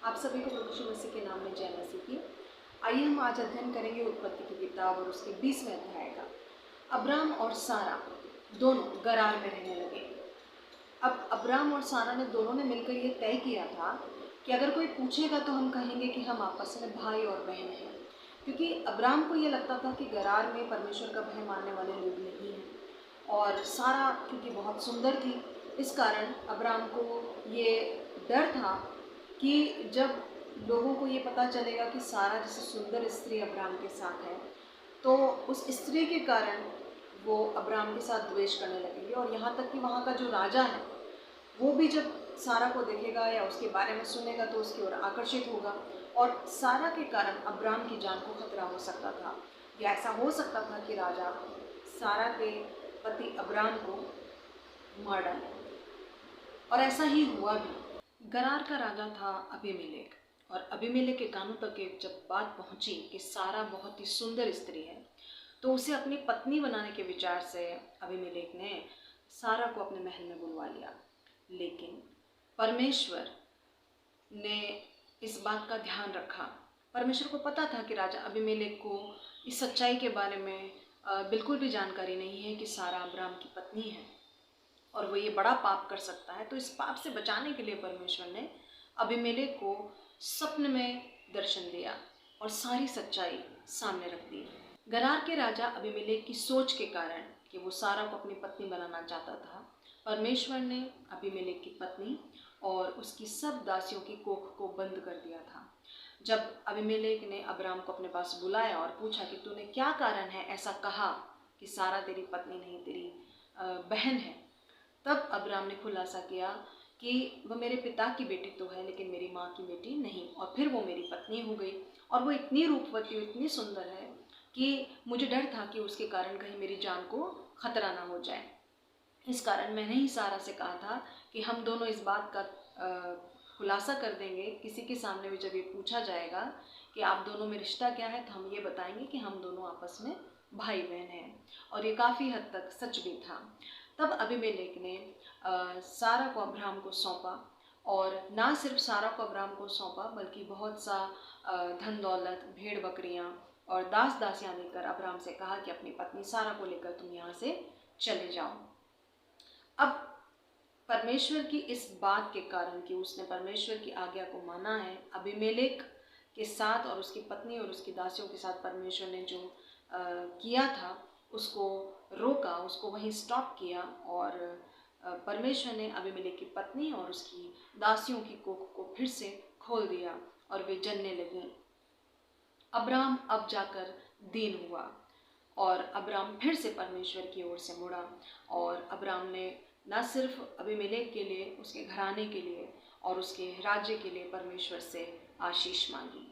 आप सभी को प्रभु यीशु मसीह के नाम में जय मसीह की। आइए हम आज अध्ययन करेंगे उत्पत्ति की किताब और उसके 20वें अध्याय का। अब्राम और सारा दोनों गरार में रहने लगे। अब अब्राम और सारा ने दोनों ने मिलकर ये तय किया था कि अगर कोई पूछेगा तो हम कहेंगे कि हम आपस में भाई और बहन हैं, क्योंकि अब्राम को ये लगता था कि गरार में परमेश्वर का भय मानने वाले लोग नहीं हैं, और सारा क्योंकि बहुत सुंदर थी, इस कारण अब्राम को ये डर था कि जब लोगों को ये पता चलेगा कि सारा जैसे सुंदर स्त्री अब्राम के साथ है, तो उस स्त्री के कारण वो अब्राम के साथ द्वेष करने लगेंगे। और यहाँ तक कि वहाँ का जो राजा है वो भी जब सारा को देखेगा या उसके बारे में सुनेगा तो उसकी ओर आकर्षित होगा, और सारा के कारण अब्राम की जान को खतरा हो सकता था, या ऐसा हो सकता था कि राजा सारा के पति अब्राम को मार डाले। और ऐसा ही हुआ भी। गरार का राजा था अबीमेलेक, और अबीमेलेक के कानों तक एक जब बात पहुंची कि सारा बहुत ही सुंदर स्त्री है, तो उसे अपनी पत्नी बनाने के विचार से अबीमेलेक ने सारा को अपने महल में बुलवा लिया। लेकिन परमेश्वर ने इस बात का ध्यान रखा। परमेश्वर को पता था कि राजा अबीमेलेक को इस सच्चाई के बारे में बिल्कुल भी जानकारी नहीं है कि सारा अब्राम की पत्नी है और वो ये बड़ा पाप कर सकता है। तो इस पाप से बचाने के लिए परमेश्वर ने अबीमेलेक को स्वप्न में दर्शन दिया और सारी सच्चाई सामने रख दी। गरार के राजा अबीमेलेक की सोच के कारण कि वो सारा को अपनी पत्नी बनाना चाहता था, परमेश्वर ने अबीमेलेक की पत्नी और उसकी सब दासियों की कोख को बंद कर दिया था। जब अबीमेलेक ने अब्राम को अपने पास बुलाया और पूछा कि तूने क्या कारण है ऐसा कहा कि सारा तेरी पत्नी नहीं, तेरी बहन है, तब अब्राम ने खुलासा किया कि वह मेरे पिता की बेटी तो है लेकिन मेरी माँ की बेटी नहीं, और फिर वो मेरी पत्नी हो गई, और वो इतनी रूपवती और इतनी सुंदर है कि मुझे डर था कि उसके कारण कहीं मेरी जान को खतरा ना हो जाए। इस कारण मैंने ही सारा से कहा था कि हम दोनों इस बात का खुलासा कर देंगे, किसी के सामने भी जब ये पूछा जाएगा कि आप दोनों में रिश्ता क्या है, तो हम ये बताएंगे कि हम दोनों आपस में भाई बहन हैं। और ये काफ़ी हद तक सच भी था। तब अबीमेलेक ने सारा को अब्राम को सौंपा, और ना सिर्फ सारा को अब्राम को सौंपा बल्कि बहुत सा धन दौलत, भेड़ बकरियां और दास दासियां लेकर अब्राम से कहा कि अपनी पत्नी सारा को लेकर तुम यहाँ से चले जाओ। अब परमेश्वर की इस बात के कारण कि उसने परमेश्वर की आज्ञा को माना है, अबीमेलेक के साथ और उसकी पत्नी और उसकी दासियों के साथ परमेश्वर ने जो किया था उसको रोका, उसको वहीं स्टॉप किया, और परमेश्वर ने अबीमेलेक की पत्नी और उसकी दासियों की कोख को फिर से खोल दिया और वे जनने लगी। अब्राम अब जाकर दीन हुआ, और अब्राम फिर से परमेश्वर की ओर से मुड़ा, और अब्राम ने न सिर्फ अबीमेलेक के लिए, उसके घराने के लिए और उसके राज्य के लिए परमेश्वर से आशीष मांगी।